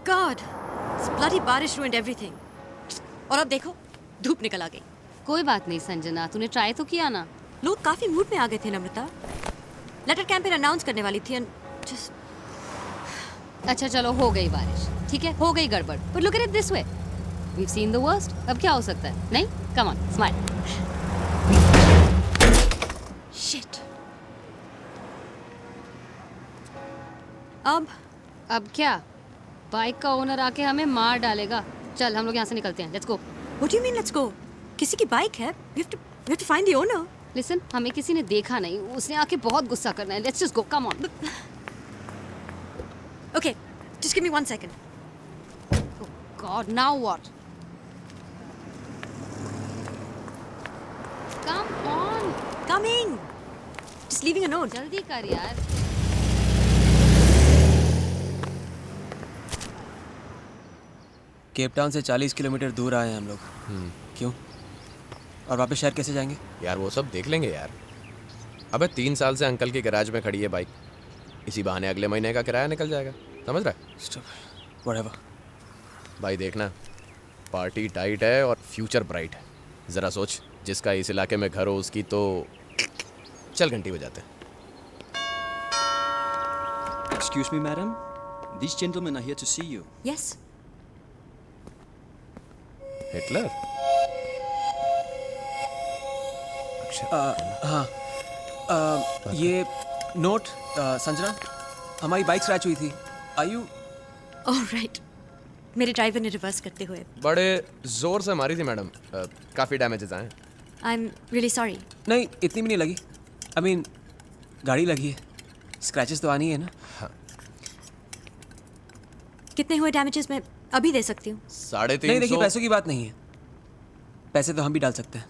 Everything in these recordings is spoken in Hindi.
God, this bloody बारिश ruined everything. और अब देखो, धूप निकल आ गई. कोई बात नहीं संजना, तूने ट्राई तो किया ना. लोग काफी मूड में आ गए थे नम्रता. लेटर कैंपेन अनाउंस करने वाली थी and just... अच्छा चलो, हो गई बारिश, ठीक है, हो गई गड़बड़. But look at it this way. We've seen the worst. अब क्या हो सकता है? नहीं? Come on, smile. Shit. अब क्या? बाइक का ओनर आके हमें मार डालेगा. चल हम लोग यहाँ से निकलते हैं. Let's go. What do you mean let's go? किसी की बाइक है. We have to find the owner. Listen, हमें किसी ने देखा नहीं. उसने आके बहुत गुस्सा करना है. Let's just go. Come on. Okay, just give me 1 second. Oh God, now what? Come on. Coming. Just leaving a note. जल्दी कर यार. केप टाउन से 40 किलोमीटर दूर आए हैं हम लोग. क्यों? और वापस शहर कैसे जाएंगे? यार वो सब देख लेंगे यार. अबे 3 साल से अंकल की गैराज में खड़ी है बाइक. इसी बहाने अगले महीने का किराया निकल जाएगा. समझ रहा है? Whatever. भाई देखना, पार्टी टाइट है और फ्यूचर ब्राइट है. ज़रा सोच, जिसका इस इलाके में घर हो उसकी तो चल घंटी बजाते हैं. Excuse me, madam. These gentlemen are here to see you. Yes. Hitler? हाँ. ये नोट संजना, हमारी बाइक स्क्रैच हुई थी. Are you? All right. मेरे ड्राइवर ने रिवर्स करते हुए. बड़े जोर से मारी थी मैडम. काफ़ी डैमेजेस आए. I'm really sorry. नहीं, इतनी भी नहीं लगी. I mean, गाड़ी लगी है. स्क्रैचेस तो आनी है ना. कितने हुए डैमेजेस मैं अभी दे सकती हूँ. 350. नहीं, देखिए पैसों की बात नहीं है. पैसे तो हम भी डाल सकते हैं.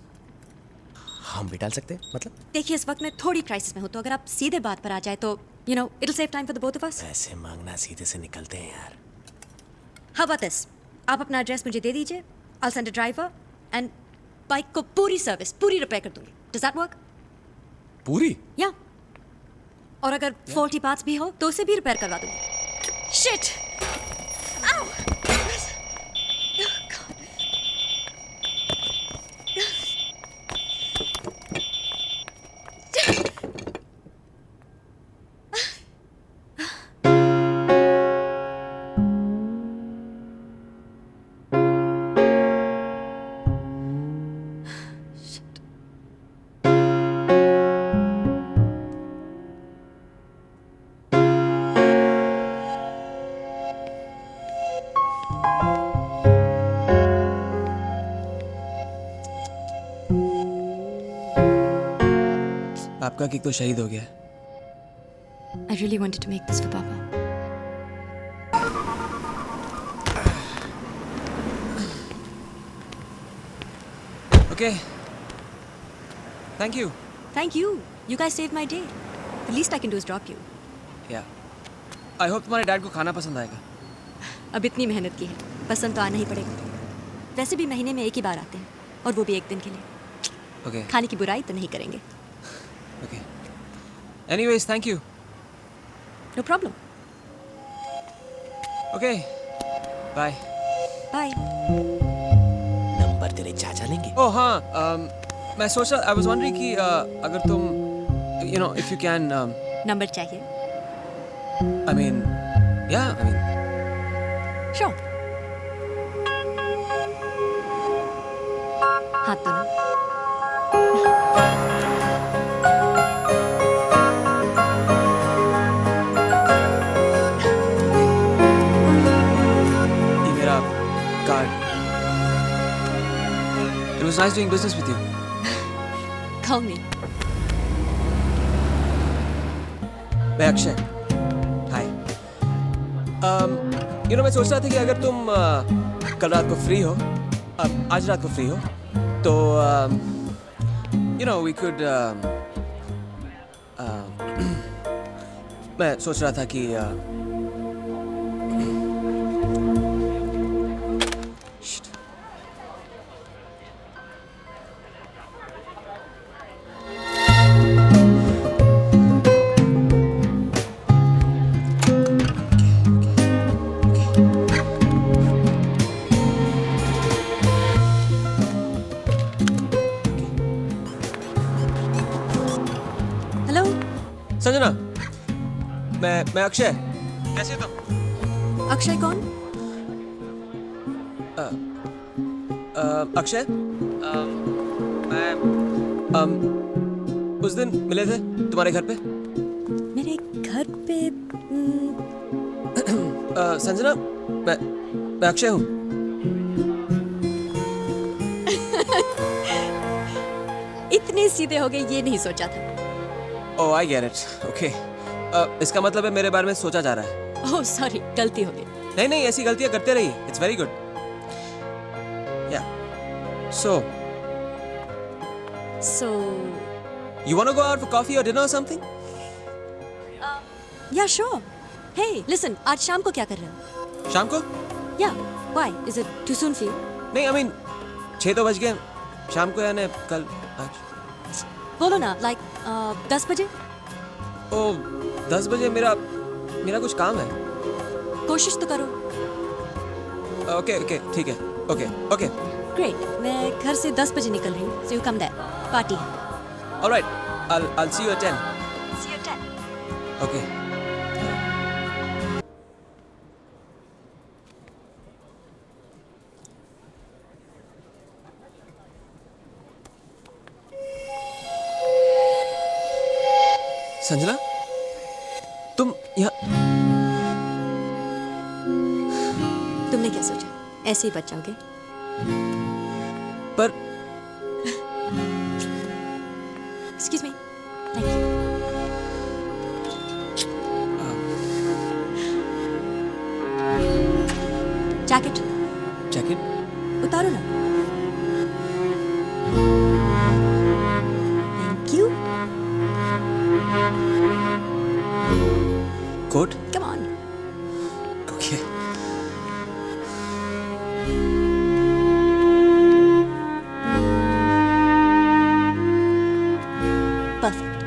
हम भी डाल सकते हैं मतलब? देखिए इस वक्त मैं थोड़ी क्राइसिस में हूँ, तो अगर आप सीधे बात पर आ जाए तो you know it'll save time for the both of us. पैसे मांगना सीधे से निकलते हैं यार. How about this? आप अपना एड्रेस मुझे दे दीजिए. I'll send a driver and bike को पूरी सर्विस, पूरी रिपेयर कर दूंगी. Does that work? पूरी? Yeah. और अगर फॉल्टी पार्ट्स भी हो तो उसे भी रिपेयर करवा दूंगी. Shit! Ow! Oh, God. आपका किक तो शहीद हो गया. I really wanted to make this for Papa. Okay. Thank you. Thank you. You guys saved my day. The least I can do is drop you. Yeah. I hope तुम्हारे डैड को खाना पसंद आएगा. अब इतनी मेहनत की है, पसंद तो आना ही पड़ेगा. वैसे भी महीने में एक ही बार आते हैं, और वो भी एक दिन के लिए. Okay. खाने की बुराई तो नहीं करेंगे. Okay. Anyways, thank you. No problem. Okay. Bye. Bye. Number तेरे चाचा लेंगे. Oh हाँ. मैं सोच रहा, I was wondering कि अगर तुम, you know, if you can. Number चाहिए? I mean, yeah. I mean. Sure. हाथ तो ना. ये मेरा card. It was nice doing business with you. Call me. मैं अक्षय. Hi. You know, मैं सोच रहा था कि अगर तुम कल रात को फ्री हो, आज रात को फ्री हो, तो you know we could. मैं सोच रहा था कि Shit. मैं अक्षय। कैसे हो तुम? अक्षय कौन? अक्षय, मैं उस दिन मिले थे तुम्हारे घर पे। मेरे घर पे संजना, मैं अक्षय हूँ। इतने सीधे हो गए ये नहीं सोचा था। ओह आई गेट इट, ओके। इसका मतलब है मेरे बारे में सोचा जा रहा है। ओह सॉरी, गलती हो गई। नहीं नहीं, ऐसी गलतियां करते रहिए, it's very good. Yeah so you want to go out for coffee or dinner or something? Yeah sure. Hey listen, आज शाम को क्या कर रहे हो? शाम को? या why is it too soon for you? नहीं, आई मीन 6 तो बज गए। शाम को यानी कल, आज। बोलो ना, लाइक 10 बजे। ओह 10 बजे मेरा कुछ काम है। कोशिश तो करो। ओके ओके ठीक है, ओके ओके ग्रेट। मैं घर से 10 बजे निकल रही हूँ, so you come there, party है। Alright, I'll see you at 10. See you at 10. Okay. Sanjana, तुम यहाँ? तुमने क्या सोचा ऐसे ही बच जाओगे? पर excuse me, thank you. Jacket jacket उतारो ना। Thank you. Coat? Come on. Okay. Perfect.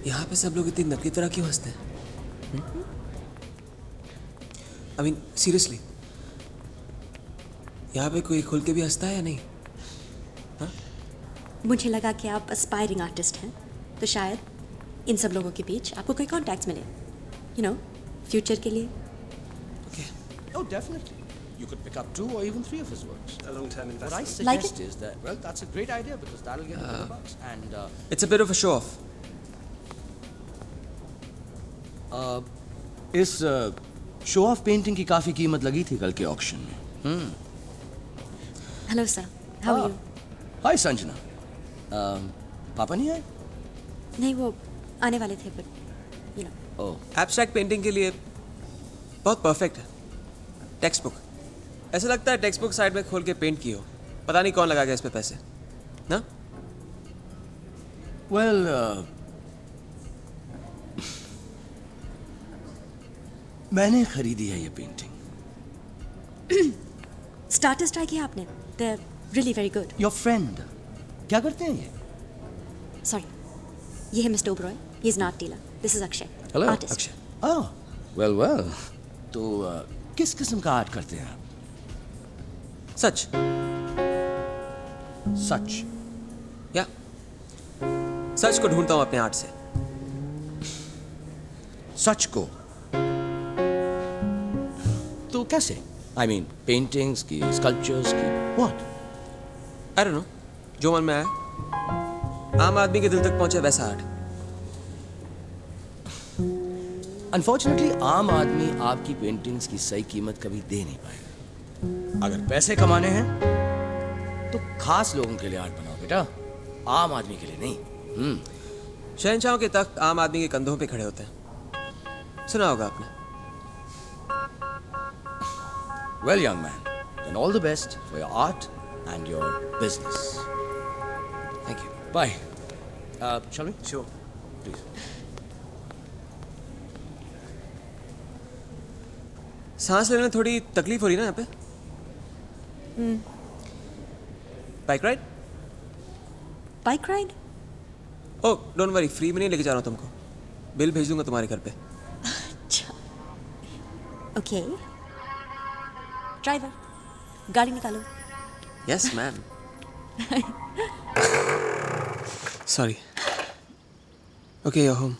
यहाँ पे सब लोग इतनी नकली तरह क्यों हंसते हैं? आई मीन सीरियसली, यहाँ पे कोई खुल के भी हंसता है या नहीं? मुझे लगा कि आप एस्पायरिंग आर्टिस्ट हैं, तो शायद इन सब लोगों के बीच आपको कोई कॉन्टैक्ट्स मिले, यू नो, फ्यूचर के लिए। Oh, definitely. You could pick up 2 or even 3 of his works. A long-term What I investment. Like suggest is that, well, that's a great idea because that'll get the bucks. And It's a bit of a show off. इस शो ऑफ पेंटिंग की काफी कीमत लगी थी कल के ऑक्शन में। Hello sir, how are you? Hi Sanjana. पापा नहीं आए? नहीं, वो आने वाले थे, but you know. Oh, abstract painting के लिए बहुत परफेक्ट है। टेक्स्ट बुक, ऐसा लगता है टेक्स्ट बुक साइड में खोल के पेंट की हो। पता नहीं कौन लगा गया इस पे पैसे ना। वेल मैंने खरीदी है ये पेंटिंग। स्टार्टर्स ट्राई किया आपने? They are really very good. Your friend क्या करते हैं ये? सॉरी, ये है mister Oberoi, he is not dealer, this is Akshay, Hello, artist. Akshay, oh, well तो किस किस्म का आर्ट करते हैं आप? सच सच? या सच को ढूंढता हूं अपने आर्ट से। सच को? तो कैसे? आई मीन पेंटिंग्स की, स्कल्पचर्स की, व्हाट? आई डोंट नो, जो मन में आया। आम आदमी के दिल तक पहुंचे वैसा आर्ट। अनफॉर्चुनेटली आम आदमी आपकी पेंटिंग्स की सही कीमत कभी दे नहीं पाएगा। अगर पैसे कमाने हैं तो खास लोगों के लिए आर्ट बनाओ बेटा, आम आदमी के लिए नहीं। शहंशाहों के तख्त आम आदमी के कंधों पे खड़े होते हैं, सुना होगा आपने। Well, young man, then all the best for your art and your business. Thank you. Bye. Shall we? Sure. Please. सांस लेने में थोड़ी तकलीफ हो रही है ना यहाँ पे? Bike ride? Bike ride? Oh don't worry, free में नहीं लेके जा रहा हूँ तुमको, बिल भेज दूंगा तुम्हारे घर पे। अच्छा, ओके। ड्राइवर, गाड़ी निकालो। Yes ma'am. Sorry. Okay, you're home.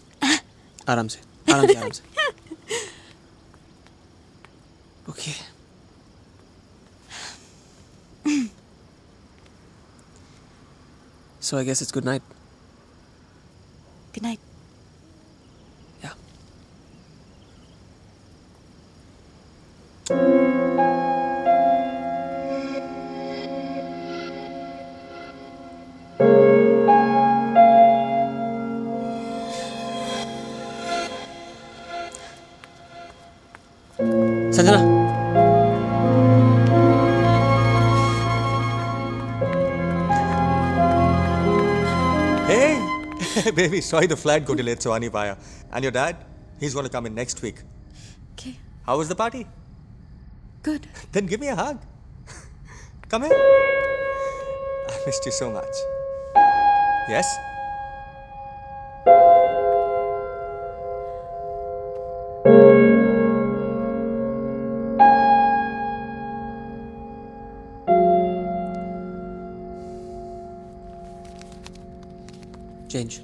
आराम से, आराम से, आराम से. Okay. So I guess it's good night. Good night. Yeah. Sanjana. Hey, baby, sorry the flight got delayed, so आनी पाया. And your dad? He's going to come in next week. Okay. How was the party? Good. Then give me a hug. Come here. I missed you so much. Yes? Change.